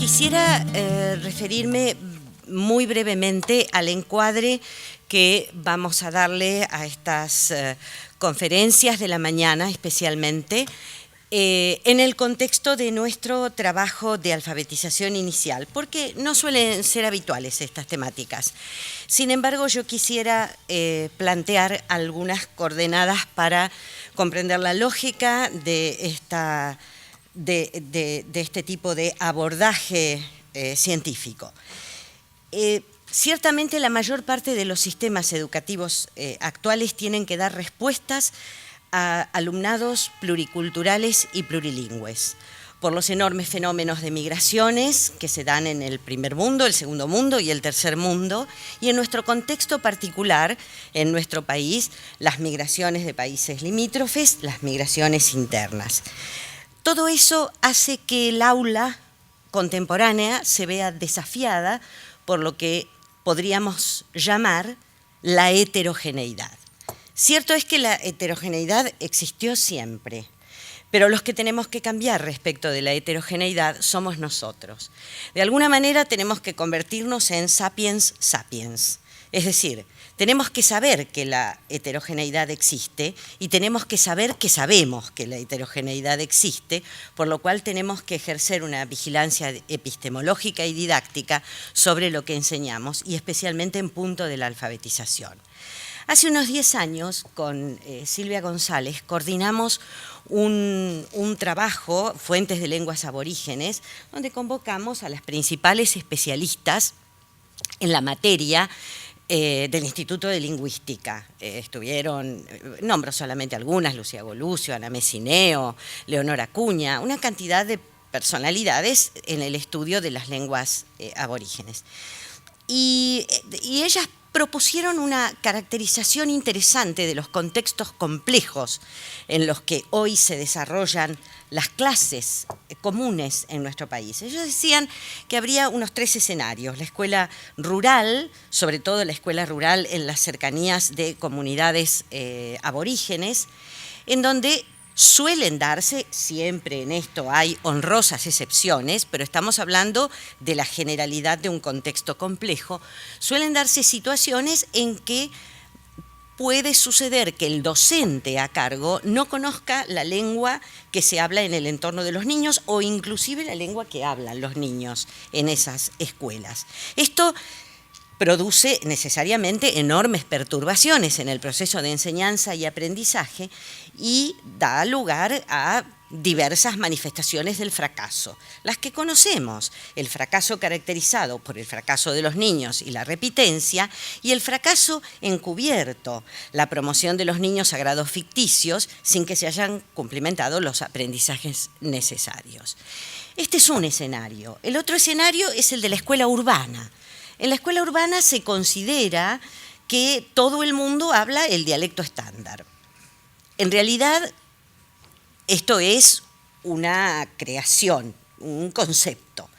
Quisiera referirme muy brevemente al encuadre que vamos a darle a estas conferencias de la mañana, especialmente, en el contexto de nuestro trabajo de alfabetización inicial, porque no suelen ser habituales estas temáticas. Sin embargo, yo quisiera plantear algunas coordenadas para comprender la lógica de este tipo de abordaje científico. Ciertamente la mayor parte de los sistemas educativos actuales tienen que dar respuestas a alumnados pluriculturales y plurilingües, por los enormes fenómenos de migraciones que se dan en el primer mundo, el segundo mundo y el tercer mundo, y en nuestro contexto particular, en nuestro país, las migraciones de países limítrofes, las migraciones internas. Todo eso hace que el aula contemporánea se vea desafiada por lo que podríamos llamar la heterogeneidad. Cierto es que la heterogeneidad existió siempre, pero los que tenemos que cambiar respecto de la heterogeneidad somos nosotros. De alguna manera tenemos que convertirnos en sapiens sapiens, es decir, tenemos que saber que la heterogeneidad existe y tenemos que saber que sabemos que la heterogeneidad existe, por lo cual tenemos que ejercer una vigilancia epistemológica y didáctica sobre lo que enseñamos y especialmente en punto de la alfabetización. Hace unos 10 años, con Silvia González, coordinamos un trabajo, Fuentes de Lenguas Aborígenes, donde convocamos a las principales especialistas en la materia del Instituto de Lingüística. Estuvieron, nombro solamente algunas, Lucía Golucio, Ana Messineo, Leonor Acuña, una cantidad de personalidades en el estudio de las lenguas aborígenes. Y ellas propusieron una caracterización interesante de los contextos complejos en los que hoy se desarrollan las clases comunes en nuestro país. Ellos decían que habría unos 3 escenarios: la escuela rural, sobre todo la escuela rural en las cercanías de comunidades aborígenes, en donde suelen darse, siempre en esto hay honrosas excepciones, pero estamos hablando de la generalidad de un contexto complejo, suelen darse situaciones en que puede suceder que el docente a cargo no conozca la lengua que se habla en el entorno de los niños o inclusive la lengua que hablan los niños en esas escuelas. Esto produce necesariamente enormes perturbaciones en el proceso de enseñanza y aprendizaje y da lugar a diversas manifestaciones del fracaso. Las que conocemos: el fracaso caracterizado por el fracaso de los niños y la repitencia, y el fracaso encubierto, la promoción de los niños a grados ficticios sin que se hayan cumplimentado los aprendizajes necesarios. Este es un escenario. El otro escenario es el de la escuela urbana. En la escuela urbana se considera que todo el mundo habla el dialecto estándar. En realidad, esto es una creación, un concepto.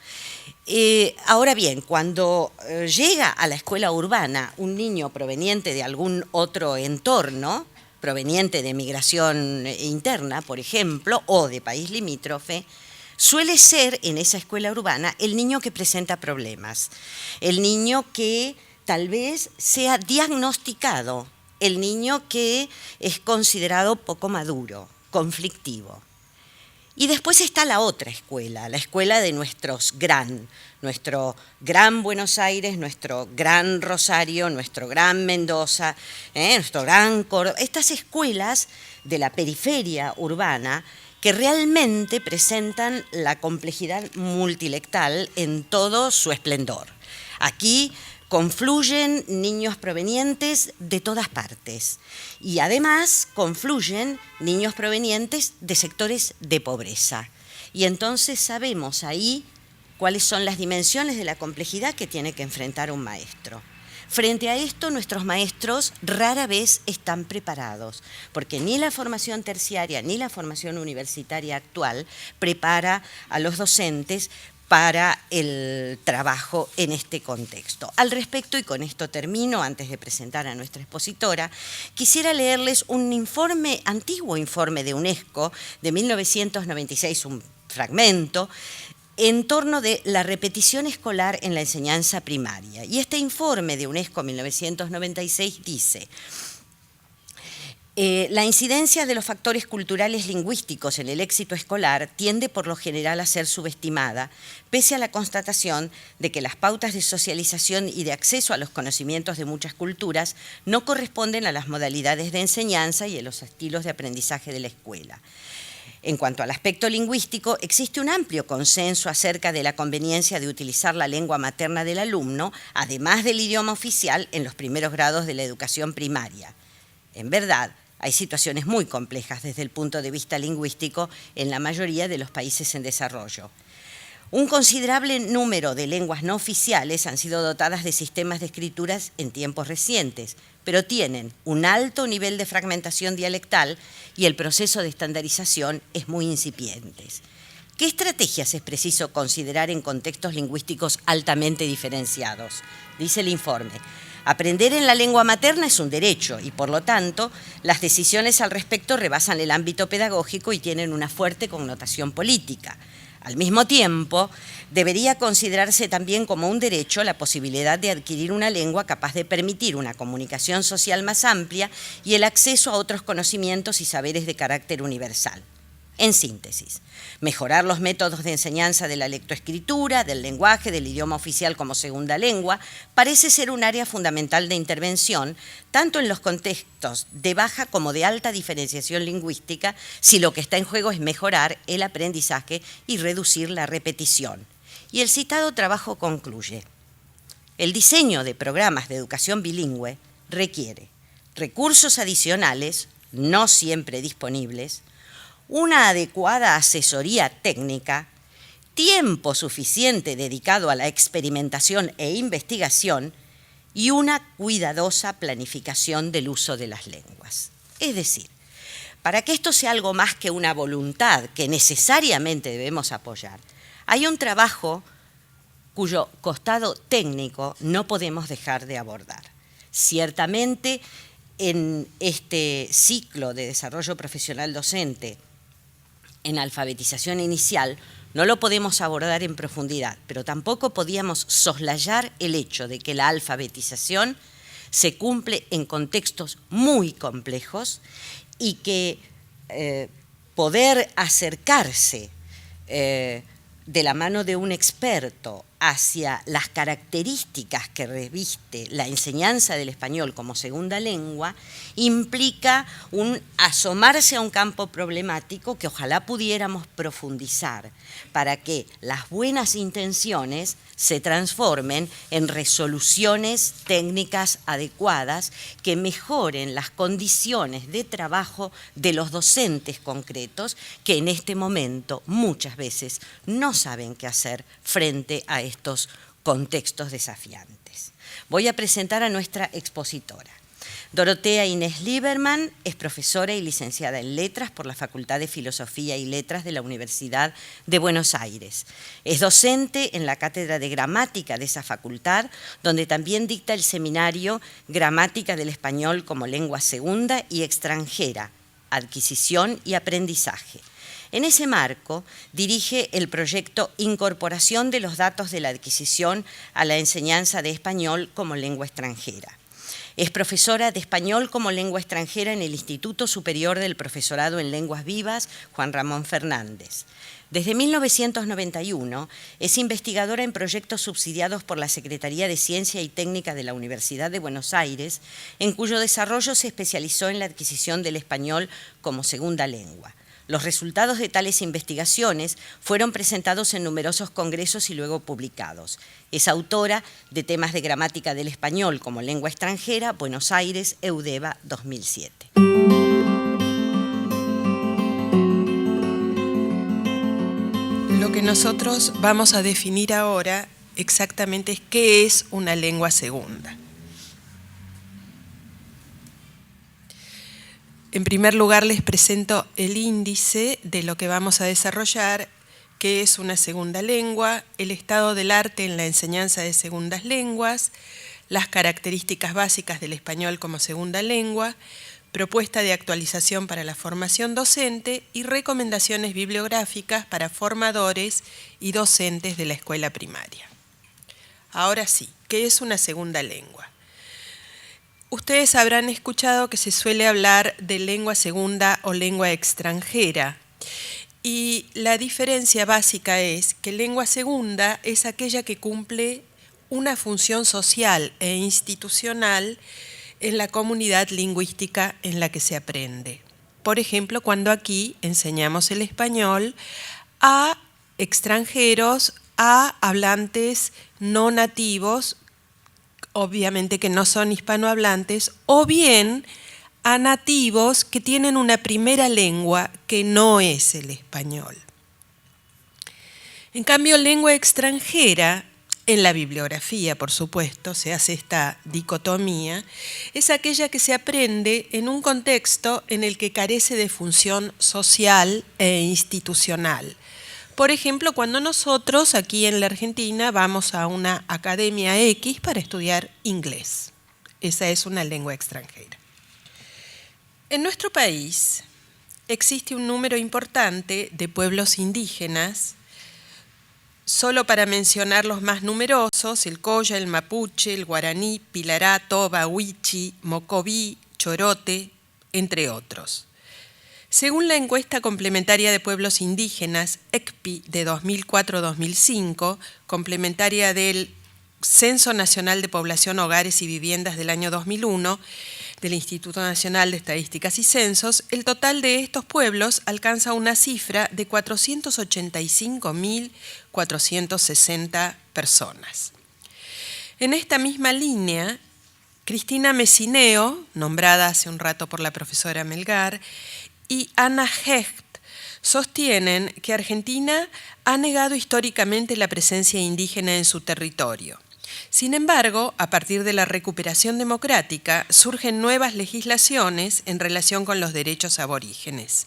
Ahora bien, cuando llega a la escuela urbana un niño proveniente de algún otro entorno, proveniente de migración interna, por ejemplo, o de país limítrofe, suele ser en esa escuela urbana el niño que presenta problemas, el niño que tal vez sea diagnosticado, el niño que es considerado poco maduro, conflictivo. Y después está la otra escuela, la escuela de nuestro gran Buenos Aires, nuestro gran Rosario, nuestro gran Mendoza, nuestro gran Córdoba, estas escuelas de la periferia urbana que realmente presentan la complejidad multilectal en todo su esplendor. Aquí confluyen niños provenientes de todas partes y además confluyen niños provenientes de sectores de pobreza. Y entonces sabemos ahí cuáles son las dimensiones de la complejidad que tiene que enfrentar un maestro. Frente a esto, nuestros maestros rara vez están preparados, porque ni la formación terciaria ni la formación universitaria actual prepara a los docentes para el trabajo en este contexto. Al respecto, y con esto termino antes de presentar a nuestra expositora, quisiera leerles un informe, antiguo informe de UNESCO de 1996, un fragmento, en torno de la repetición escolar en la enseñanza primaria. Y este informe de UNESCO 1996 dice: la incidencia de los factores culturales lingüísticos en el éxito escolar tiende por lo general a ser subestimada, pese a la constatación de que las pautas de socialización y de acceso a los conocimientos de muchas culturas no corresponden a las modalidades de enseñanza y a los estilos de aprendizaje de la escuela. En cuanto al aspecto lingüístico, existe un amplio consenso acerca de la conveniencia de utilizar la lengua materna del alumno, además del idioma oficial, en los primeros grados de la educación primaria. En verdad, hay situaciones muy complejas desde el punto de vista lingüístico en la mayoría de los países en desarrollo. Un considerable número de lenguas no oficiales han sido dotadas de sistemas de escrituras en tiempos recientes, pero tienen un alto nivel de fragmentación dialectal y el proceso de estandarización es muy incipiente. ¿Qué estrategias es preciso considerar en contextos lingüísticos altamente diferenciados? Dice el informe: aprender en la lengua materna es un derecho y, por lo tanto, las decisiones al respecto rebasan el ámbito pedagógico y tienen una fuerte connotación política. Al mismo tiempo, debería considerarse también como un derecho la posibilidad de adquirir una lengua capaz de permitir una comunicación social más amplia y el acceso a otros conocimientos y saberes de carácter universal. En síntesis, mejorar los métodos de enseñanza de la lectoescritura, del lenguaje, del idioma oficial como segunda lengua, parece ser un área fundamental de intervención, tanto en los contextos de baja como de alta diferenciación lingüística, si lo que está en juego es mejorar el aprendizaje y reducir la repetición. Y el citado trabajo concluye: el diseño de programas de educación bilingüe requiere recursos adicionales, no siempre disponibles, una adecuada asesoría técnica, tiempo suficiente dedicado a la experimentación e investigación y una cuidadosa planificación del uso de las lenguas. Es decir, para que esto sea algo más que una voluntad que necesariamente debemos apoyar, hay un trabajo cuyo costado técnico no podemos dejar de abordar. Ciertamente, en este ciclo de desarrollo profesional docente, en alfabetización inicial, no lo podemos abordar en profundidad, pero tampoco podíamos soslayar el hecho de que la alfabetización se cumple en contextos muy complejos y que poder acercarse de la mano de un experto hacia las características que reviste la enseñanza del español como segunda lengua implica un asomarse a un campo problemático que ojalá pudiéramos profundizar para que las buenas intenciones se transformen en resoluciones técnicas adecuadas que mejoren las condiciones de trabajo de los docentes concretos que en este momento muchas veces no saben qué hacer frente a estos contextos desafiantes. Voy a presentar a nuestra expositora. Dorotea Inés Lieberman es profesora y licenciada en Letras por la Facultad de Filosofía y Letras de la Universidad de Buenos Aires. Es docente en la Cátedra de Gramática de esa facultad, donde también dicta el seminario Gramática del Español como Lengua Segunda y Extranjera, Adquisición y Aprendizaje. En ese marco, dirige el proyecto Incorporación de los datos de la adquisición a la enseñanza de español como lengua extranjera. Es profesora de español como lengua extranjera en el Instituto Superior del Profesorado en Lenguas Vivas, Juan Ramón Fernández. Desde 1991 es investigadora en proyectos subsidiados por la Secretaría de Ciencia y Técnica de la Universidad de Buenos Aires, en cuyo desarrollo se especializó en la adquisición del español como segunda lengua. Los resultados de tales investigaciones fueron presentados en numerosos congresos y luego publicados. Es autora de temas de gramática del español como lengua extranjera, Buenos Aires, Eudeva, 2007. Lo que nosotros vamos a definir ahora exactamente es qué es una lengua segunda. En primer lugar, les presento el índice de lo que vamos a desarrollar, qué es una segunda lengua, el estado del arte en la enseñanza de segundas lenguas, las características básicas del español como segunda lengua, propuesta de actualización para la formación docente y recomendaciones bibliográficas para formadores y docentes de la escuela primaria. Ahora sí, ¿qué es una segunda lengua? Ustedes habrán escuchado que se suele hablar de lengua segunda o lengua extranjera. Y la diferencia básica es que lengua segunda es aquella que cumple una función social e institucional en la comunidad lingüística en la que se aprende. Por ejemplo, cuando aquí enseñamos el español a extranjeros, a hablantes no nativos, obviamente que no son hispanohablantes, o bien a nativos que tienen una primera lengua que no es el español. En cambio, lengua extranjera, en la bibliografía, por supuesto, se hace esta dicotomía, es aquella que se aprende en un contexto en el que carece de función social e institucional. Por ejemplo, cuando nosotros aquí en la Argentina vamos a una academia X para estudiar inglés. Esa es una lengua extranjera. En nuestro país existe un número importante de pueblos indígenas. Solo para mencionar los más numerosos, el Colla, el Mapuche, el Guaraní, Pilará, Toba, Huichi, Mocoví, Chorote, entre otros. Según la encuesta complementaria de pueblos indígenas, ECPI, de 2004-2005, complementaria del Censo Nacional de Población, Hogares y Viviendas del año 2001, del Instituto Nacional de Estadísticas y Censos, el total de estos pueblos alcanza una cifra de 485.460 personas. En esta misma línea, Cristina Messineo, nombrada hace un rato por la profesora Melgar, y Ana Hecht sostienen que Argentina ha negado históricamente la presencia indígena en su territorio. Sin embargo, a partir de la recuperación democrática, surgen nuevas legislaciones en relación con los derechos aborígenes.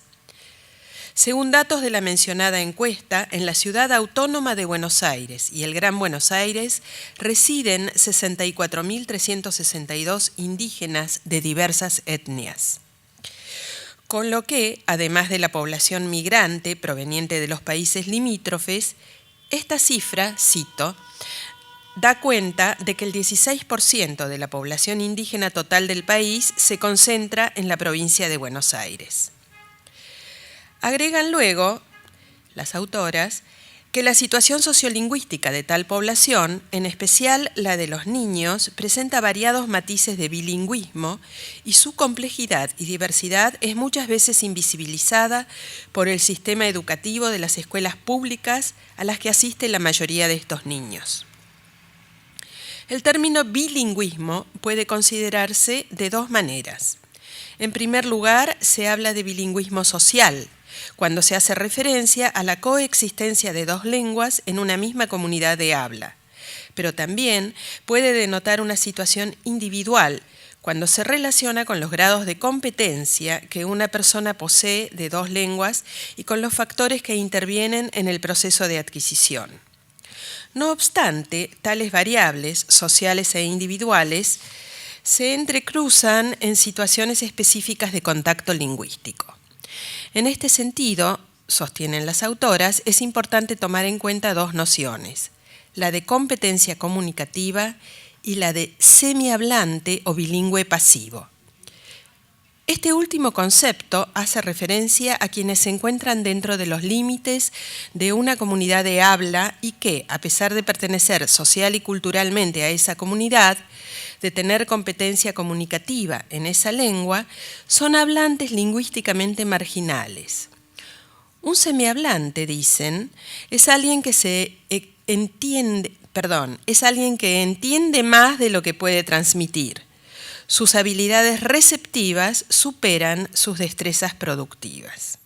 Según datos de la mencionada encuesta, en la ciudad autónoma de Buenos Aires y el Gran Buenos Aires residen 64.362 indígenas de diversas etnias. Con lo que, además de la población migrante proveniente de los países limítrofes, esta cifra, cito, da cuenta de que el 16% de la población indígena total del país se concentra en la provincia de Buenos Aires. Agregan luego, las autoras, que la situación sociolingüística de tal población, en especial la de los niños, presenta variados matices de bilingüismo y su complejidad y diversidad es muchas veces invisibilizada por el sistema educativo de las escuelas públicas a las que asiste la mayoría de estos niños. El término bilingüismo puede considerarse de dos maneras. En primer lugar, se habla de bilingüismo social, cuando se hace referencia a la coexistencia de dos lenguas en una misma comunidad de habla. Pero también puede denotar una situación individual, cuando se relaciona con los grados de competencia que una persona posee de dos lenguas y con los factores que intervienen en el proceso de adquisición. No obstante, tales variables, sociales e individuales, se entrecruzan en situaciones específicas de contacto lingüístico. En este sentido, sostienen las autoras, es importante tomar en cuenta dos nociones, la de competencia comunicativa y la de semihablante o bilingüe pasivo. Este último concepto hace referencia a quienes se encuentran dentro de los límites de una comunidad de habla y que, a pesar de pertenecer social y culturalmente a esa comunidad, de tener competencia comunicativa en esa lengua, son hablantes lingüísticamente marginales. Un semihablante, dicen, es alguien que entiende más de lo que puede transmitir. Sus habilidades receptivas superan sus destrezas productivas.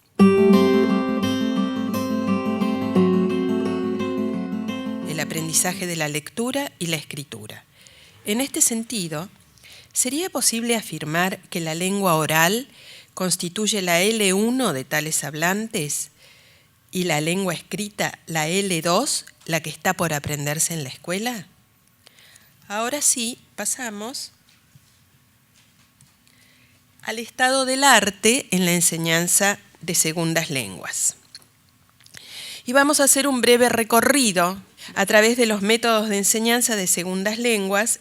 El aprendizaje de la lectura y la escritura. En este sentido, ¿sería posible afirmar que la lengua oral constituye la L1 de tales hablantes y la lengua escrita la L2, la que está por aprenderse en la escuela? Ahora sí, pasamos al estado del arte en la enseñanza de segundas lenguas. Y vamos a hacer un breve recorrido a través de los métodos de enseñanza de segundas lenguas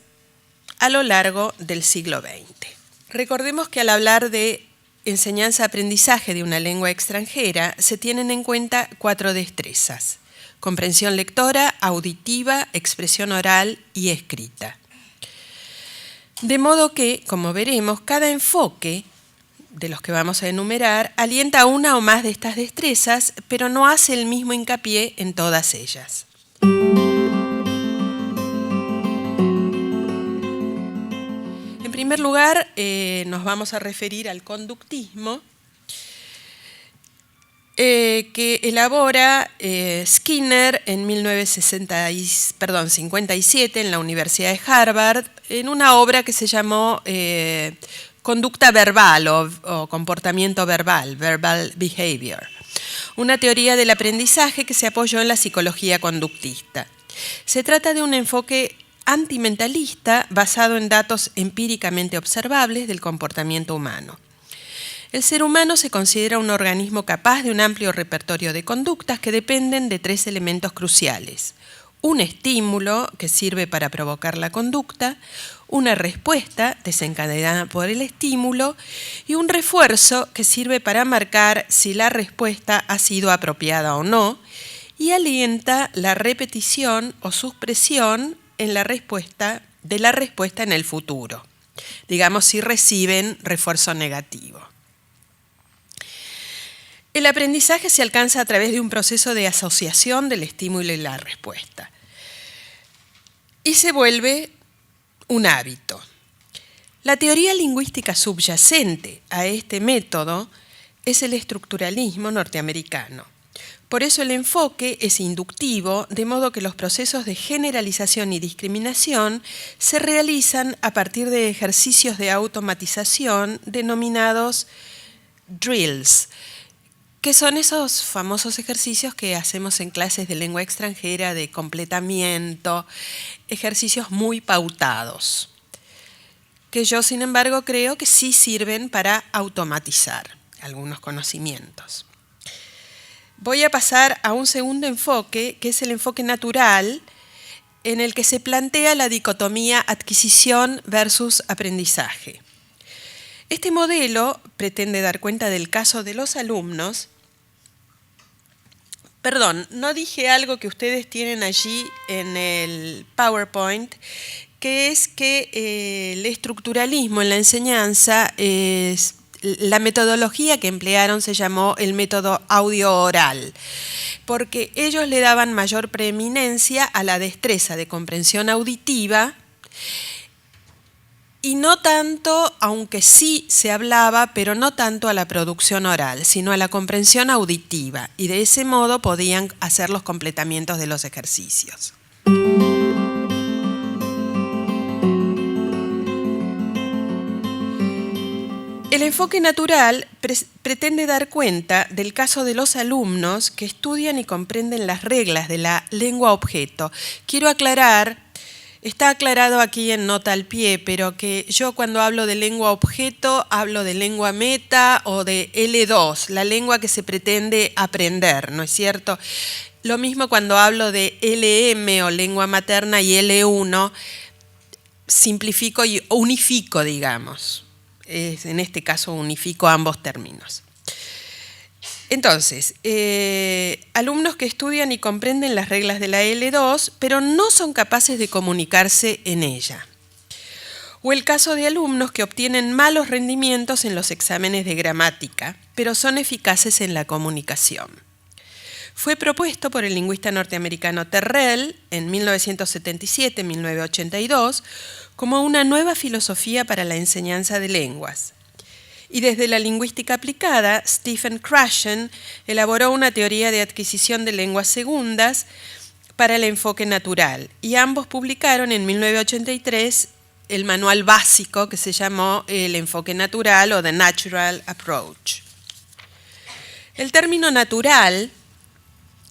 a lo largo del siglo XX. Recordemos que al hablar de enseñanza-aprendizaje de una lengua extranjera se tienen en cuenta 4 destrezas: comprensión lectora, auditiva, expresión oral y escrita. De modo que, como veremos, cada enfoque de los que vamos a enumerar alienta una o más de estas destrezas, pero no hace el mismo hincapié en todas ellas. En primer lugar, nos vamos a referir al conductismo, que elabora Skinner en 1957 en la Universidad de Harvard, en una obra que se llamó Conducta verbal o comportamiento verbal, verbal behavior, una teoría del aprendizaje que se apoyó en la psicología conductista. Se trata de un enfoque antimentalista basado en datos empíricamente observables del comportamiento humano. El ser humano se considera un organismo capaz de un amplio repertorio de conductas que dependen de 3 elementos cruciales: un estímulo que sirve para provocar la conducta, una respuesta desencadenada por el estímulo y un refuerzo que sirve para marcar si la respuesta ha sido apropiada o no y alienta la repetición o supresión en la respuesta en el futuro, digamos si reciben refuerzo negativo. El aprendizaje se alcanza a través de un proceso de asociación del estímulo y la respuesta y se vuelve un hábito. La teoría lingüística subyacente a este método es el estructuralismo norteamericano. Por eso el enfoque es inductivo, de modo que los procesos de generalización y discriminación se realizan a partir de ejercicios de automatización denominados drills, que son esos famosos ejercicios que hacemos en clases de lengua extranjera de completamiento, ejercicios muy pautados, que yo, sin embargo, creo que sí sirven para automatizar algunos conocimientos. Voy a pasar a un segundo enfoque, que es el enfoque natural, en el que se plantea la dicotomía adquisición versus aprendizaje. Este modelo pretende dar cuenta del caso de los alumnos. Perdón, no dije algo que ustedes tienen allí en el PowerPoint, que es que el estructuralismo en la enseñanza, la metodología que emplearon se llamó el método audio-oral, porque ellos le daban mayor preeminencia a la destreza de comprensión auditiva y no tanto, aunque sí se hablaba, pero no tanto a la producción oral, sino a la comprensión auditiva, y de ese modo podían hacer los completamientos de los ejercicios. El enfoque natural pretende dar cuenta del caso de los alumnos que estudian y comprenden las reglas de la lengua objeto. Quiero aclarar, está aclarado aquí en nota al pie, pero que yo cuando hablo de lengua objeto hablo de lengua meta o de L2, la lengua que se pretende aprender, ¿no es cierto? Lo mismo cuando hablo de LM o lengua materna y L1, simplifico y unifico, digamos. En este caso unifico ambos términos. Entonces, alumnos que estudian y comprenden las reglas de la L2, pero no son capaces de comunicarse en ella. O el caso de alumnos que obtienen malos rendimientos en los exámenes de gramática, pero son eficaces en la comunicación. Fue propuesto por el lingüista norteamericano Terrell en 1977-1982 como una nueva filosofía para la enseñanza de lenguas. Y desde la lingüística aplicada, Stephen Krashen elaboró una teoría de adquisición de lenguas segundas para el enfoque natural, y ambos publicaron en 1983 el manual básico que se llamó el enfoque natural o The Natural Approach. El término natural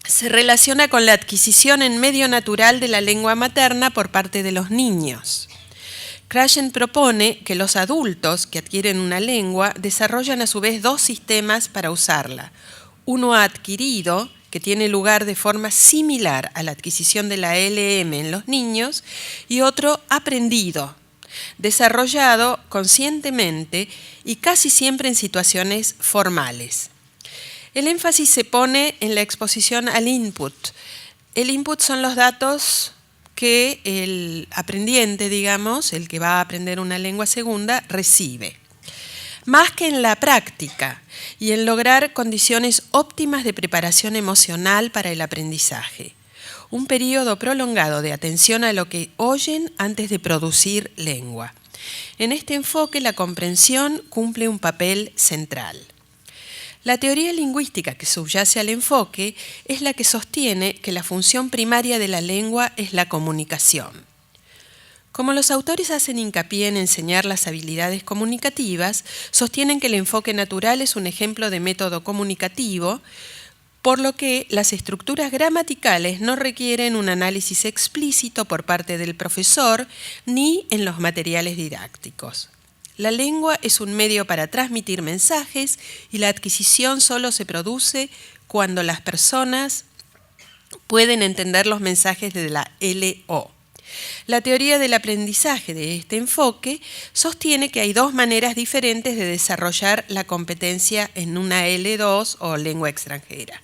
se relaciona con la adquisición en medio natural de la lengua materna por parte de los niños. Krashen propone que los adultos que adquieren una lengua desarrollan a su vez dos sistemas para usarla. Uno adquirido, que tiene lugar de forma similar a la adquisición de la LM en los niños, y otro aprendido, desarrollado conscientemente y casi siempre en situaciones formales. El énfasis se pone en la exposición al input. El input son los datos que el aprendiente, digamos, el que va a aprender una lengua segunda, recibe. Más que en la práctica y en lograr condiciones óptimas de preparación emocional para el aprendizaje. Un periodo prolongado de atención a lo que oyen antes de producir lengua. En este enfoque, la comprensión cumple un papel central. La teoría lingüística que subyace al enfoque es la que sostiene que la función primaria de la lengua es la comunicación. Como los autores hacen hincapié en enseñar las habilidades comunicativas, sostienen que el enfoque natural es un ejemplo de método comunicativo, por lo que las estructuras gramaticales no requieren un análisis explícito por parte del profesor ni en los materiales didácticos. La lengua es un medio para transmitir mensajes y la adquisición solo se produce cuando las personas pueden entender los mensajes de la LO. La teoría del aprendizaje de este enfoque sostiene que hay dos maneras diferentes de desarrollar la competencia en una L2 o lengua extranjera.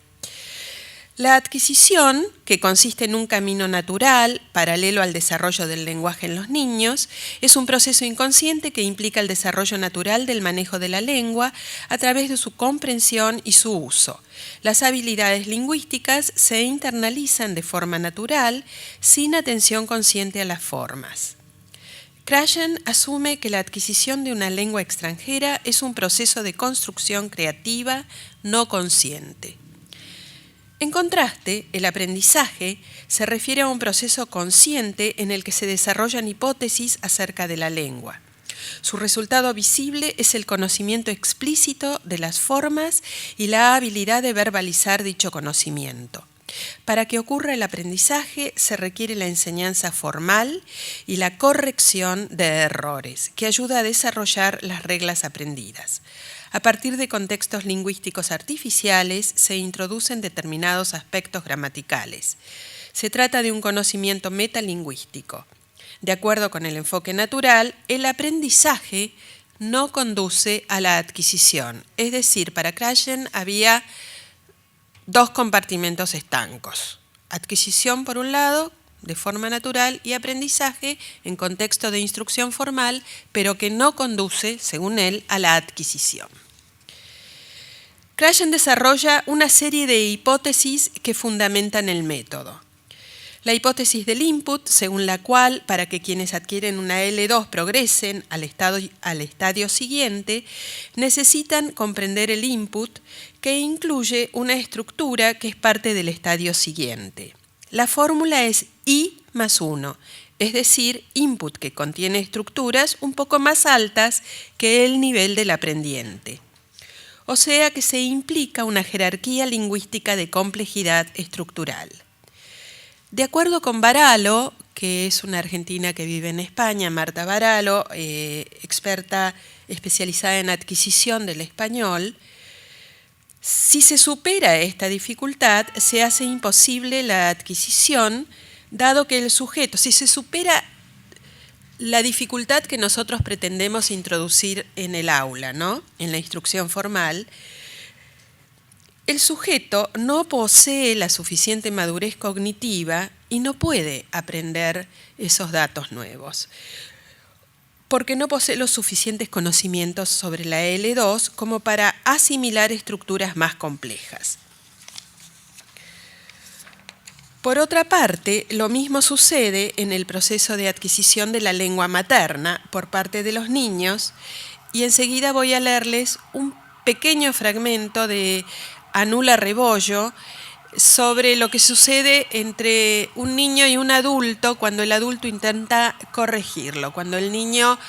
La adquisición, que consiste en un camino natural, paralelo al desarrollo del lenguaje en los niños, es un proceso inconsciente que implica el desarrollo natural del manejo de la lengua a través de su comprensión y su uso. Las habilidades lingüísticas se internalizan de forma natural, sin atención consciente a las formas. Krashen asume que la adquisición de una lengua extranjera es un proceso de construcción creativa no consciente. En contraste, el aprendizaje se refiere a un proceso consciente en el que se desarrollan hipótesis acerca de la lengua. Su resultado visible es el conocimiento explícito de las formas y la habilidad de verbalizar dicho conocimiento. Para que ocurra el aprendizaje se requiere la enseñanza formal y la corrección de errores, que ayuda a desarrollar las reglas aprendidas. A partir de contextos lingüísticos artificiales se introducen determinados aspectos gramaticales. Se trata de un conocimiento metalingüístico. De acuerdo con el enfoque natural, el aprendizaje no conduce a la adquisición. Es decir, para Krashen había dos compartimentos estancos. Adquisición por un lado, de forma natural, y aprendizaje en contexto de instrucción formal, pero que no conduce, según él, a la adquisición. Krashen desarrolla una serie de hipótesis que fundamentan el método. La hipótesis del input, según la cual, para que quienes adquieren una L2 progresen al estadio siguiente, necesitan comprender el input, que incluye una estructura que es parte del estadio siguiente. La fórmula es I más 1, es decir, input que contiene estructuras un poco más altas que el nivel del aprendiente. O sea que se implica una jerarquía lingüística de complejidad estructural. De acuerdo con Varalo, que es una argentina que vive en España, Marta Varalo, experta especializada en adquisición del español, si se supera esta dificultad, se hace imposible la adquisición, dado que el sujeto, si se supera la dificultad que nosotros pretendemos introducir en el aula, ¿no? En la instrucción formal, el sujeto no posee la suficiente madurez cognitiva y no puede aprender esos datos nuevos, porque no posee los suficientes conocimientos sobre la L2 como para asimilar estructuras más complejas. Por otra parte, lo mismo sucede en el proceso de adquisición de la lengua materna por parte de los niños, y enseguida voy a leerles un pequeño fragmento de Anula Rebollo sobre lo que sucede entre un niño y un adulto cuando el adulto intenta corregirlo, cuando el niño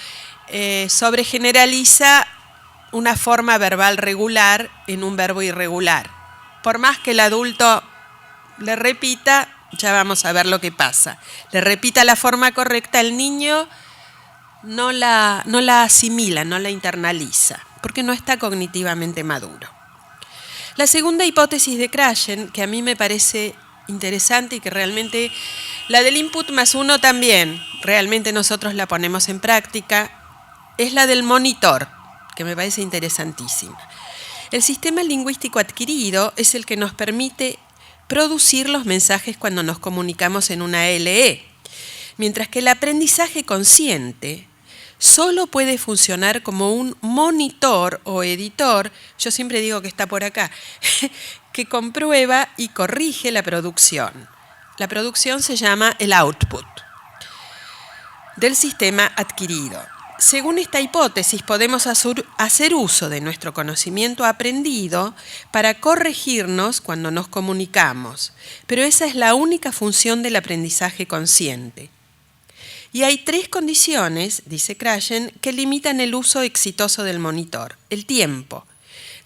sobregeneraliza una forma verbal regular en un verbo irregular. Por más que el adulto le repita, ya vamos a ver lo que pasa. Le repita la forma correcta, el niño no la asimila, no la internaliza, porque no está cognitivamente maduro. La segunda hipótesis de Krashen, que a mí me parece interesante y que realmente la del input más uno también, realmente nosotros la ponemos en práctica, es la del monitor, que me parece interesantísima. El sistema lingüístico adquirido es el que nos permite producir los mensajes cuando nos comunicamos en una LE, mientras que el aprendizaje consciente solo puede funcionar como un monitor o editor, yo siempre digo que está por acá, que comprueba y corrige la producción. La producción se llama el output del sistema adquirido. Según esta hipótesis, podemos hacer uso de nuestro conocimiento aprendido para corregirnos cuando nos comunicamos, pero esa es la única función del aprendizaje consciente. Y hay 3 condiciones, dice Krashen, que limitan el uso exitoso del monitor. El tiempo.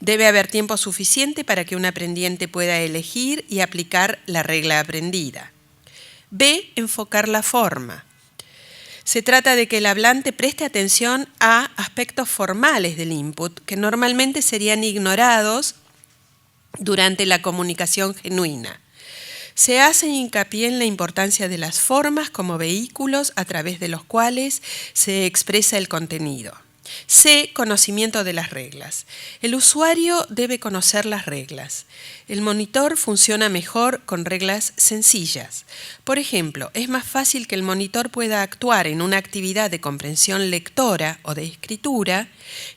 Debe haber tiempo suficiente para que un aprendiente pueda elegir y aplicar la regla aprendida. B. Enfocar la forma. Se trata de que el hablante preste atención a aspectos formales del input que normalmente serían ignorados durante la comunicación genuina. Se hace hincapié en la importancia de las formas como vehículos a través de los cuales se expresa el contenido. C. Conocimiento de las reglas. El usuario debe conocer las reglas. El monitor funciona mejor con reglas sencillas. Por ejemplo, es más fácil que el monitor pueda actuar en una actividad de comprensión lectora o de escritura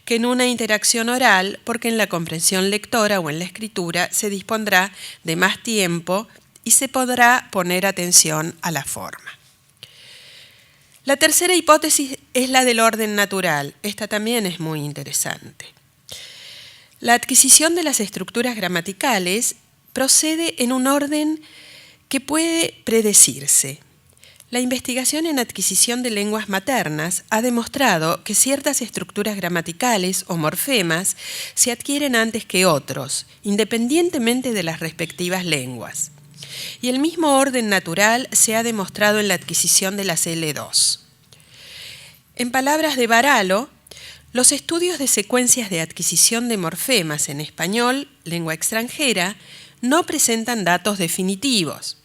que en una interacción oral, porque en la comprensión lectora o en la escritura se dispondrá de más tiempo y se podrá poner atención a la forma. La tercera hipótesis es la del orden natural. Esta también es muy interesante. La adquisición de las estructuras gramaticales procede en un orden que puede predecirse. La investigación en adquisición de lenguas maternas ha demostrado que ciertas estructuras gramaticales o morfemas se adquieren antes que otros, independientemente de las respectivas lenguas. Y el mismo orden natural se ha demostrado en la adquisición de las L2. En palabras de Varallo, los estudios de secuencias de adquisición de morfemas en español, lengua extranjera, no presentan datos definitivos,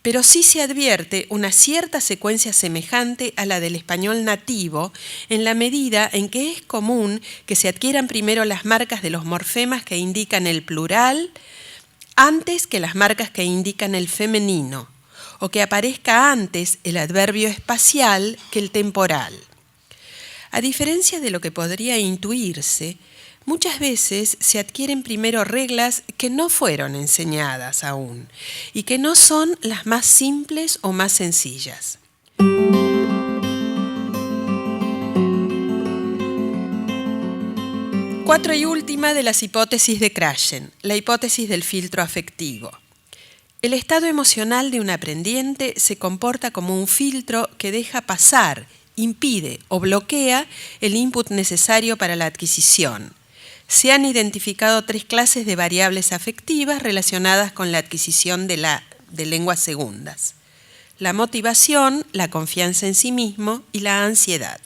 pero sí se advierte una cierta secuencia semejante a la del español nativo en la medida en que es común que se adquieran primero las marcas de los morfemas que indican el plural antes que las marcas que indican el femenino, o que aparezca antes el adverbio espacial que el temporal. A diferencia de lo que podría intuirse, muchas veces se adquieren primero reglas que no fueron enseñadas aún y que no son las más simples o más sencillas. Cuarta y última de las hipótesis de Krashen, la hipótesis del filtro afectivo. El estado emocional de un aprendiente se comporta como un filtro que deja pasar, impide o bloquea el input necesario para la adquisición. Se han identificado 3 clases de variables afectivas relacionadas con la adquisición de lenguas segundas: la motivación, la confianza en sí mismo y la ansiedad.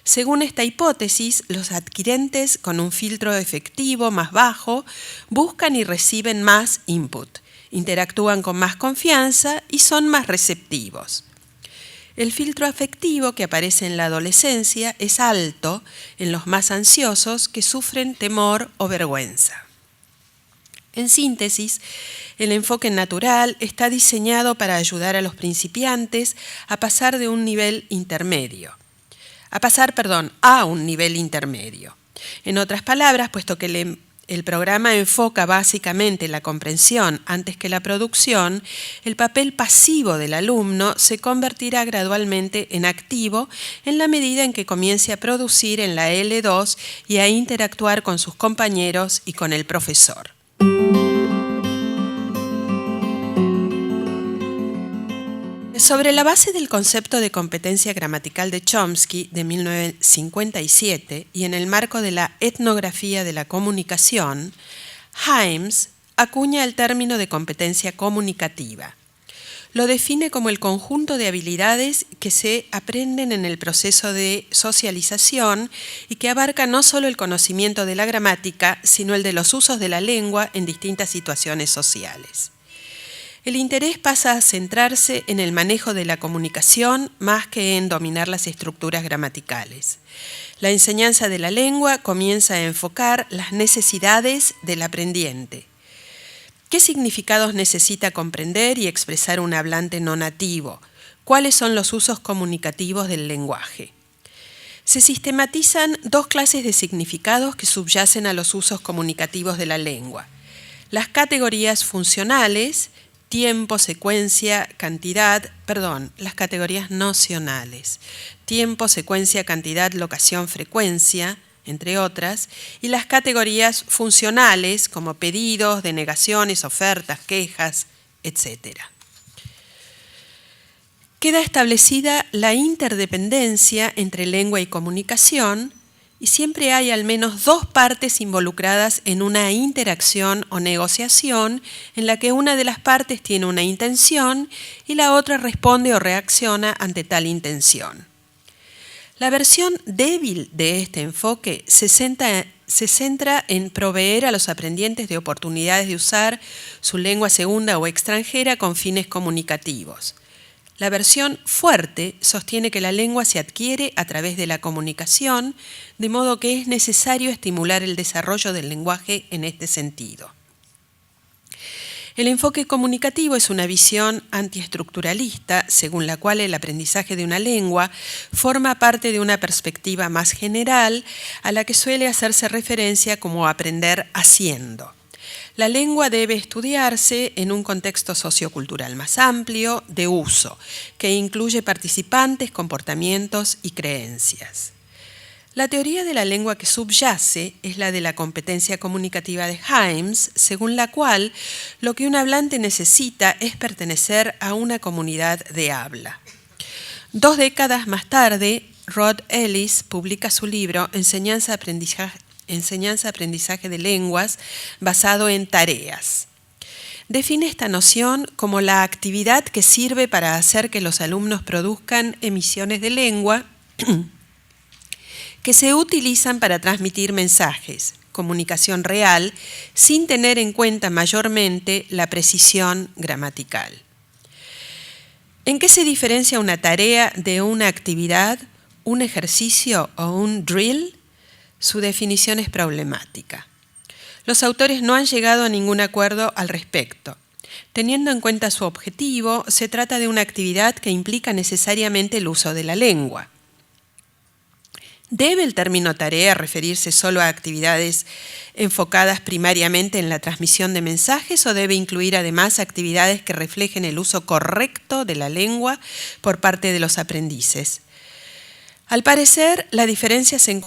Según esta hipótesis, los adquirentes con un filtro efectivo más bajo buscan y reciben más input, interactúan con más confianza y son más receptivos. El filtro afectivo que aparece en la adolescencia es alto en los más ansiosos que sufren temor o vergüenza. En síntesis, el enfoque natural está diseñado para ayudar a los principiantes a pasar a un nivel intermedio. En otras palabras, puesto que el programa enfoca básicamente la comprensión antes que la producción, el papel pasivo del alumno se convertirá gradualmente en activo en la medida en que comience a producir en la L2 y a interactuar con sus compañeros y con el profesor. Sobre la base del concepto de competencia gramatical de Chomsky de 1957 y en el marco de la etnografía de la comunicación, Hymes acuña el término de competencia comunicativa. lo define como el conjunto de habilidades que se aprenden en el proceso de socialización y que abarca no solo el conocimiento de la gramática, sino el de los usos de la lengua en distintas situaciones sociales. El interés pasa a centrarse en el manejo de la comunicación más que en dominar las estructuras gramaticales. La enseñanza de la lengua comienza a enfocar las necesidades del aprendiente. ¿Qué significados necesita comprender y expresar un hablante no nativo? ¿Cuáles son los usos comunicativos del lenguaje? Se sistematizan dos clases de significados que subyacen a los usos comunicativos de la lengua. Las categorías funcionales, tiempo, secuencia, cantidad, las categorías nocionales, tiempo, secuencia, cantidad, locación, frecuencia, entre otras, y las categorías funcionales como pedidos, denegaciones, ofertas, quejas, etc. Queda establecida la interdependencia entre lengua y comunicación y siempre hay al menos dos partes involucradas en una interacción o negociación en la que una de las partes tiene una intención y la otra responde o reacciona ante tal intención. La versión débil de este enfoque se centra en proveer a los aprendientes de oportunidades de usar su lengua segunda o extranjera con fines comunicativos. La versión fuerte sostiene que la lengua se adquiere a través de la comunicación, de modo que es necesario estimular el desarrollo del lenguaje en este sentido. El enfoque comunicativo es una visión antiestructuralista, según la cual el aprendizaje de una lengua forma parte de una perspectiva más general a la que suele hacerse referencia como aprender haciendo. La lengua debe estudiarse en un contexto sociocultural más amplio, de uso, que incluye participantes, comportamientos y creencias. La teoría de la lengua que subyace es la de la competencia comunicativa de Hymes, según la cual lo que un hablante necesita es pertenecer a una comunidad de habla. 2 décadas más tarde, Rod Ellis publica su libro Enseñanza-Aprendizaje de Lenguas, basado en tareas. Define esta noción como la actividad que sirve para hacer que los alumnos produzcan emisiones de lengua que se utilizan para transmitir mensajes, comunicación real, sin tener en cuenta mayormente la precisión gramatical. ¿En qué se diferencia una tarea de una actividad, un ejercicio o un drill? Su definición es problemática. Los autores no han llegado a ningún acuerdo al respecto. Teniendo en cuenta su objetivo, se trata de una actividad que implica necesariamente el uso de la lengua. ¿Debe el término tarea referirse solo a actividades enfocadas primariamente en la transmisión de mensajes o debe incluir además actividades que reflejen el uso correcto de la lengua por parte de los aprendices? Al parecer, la diferencia se encuentra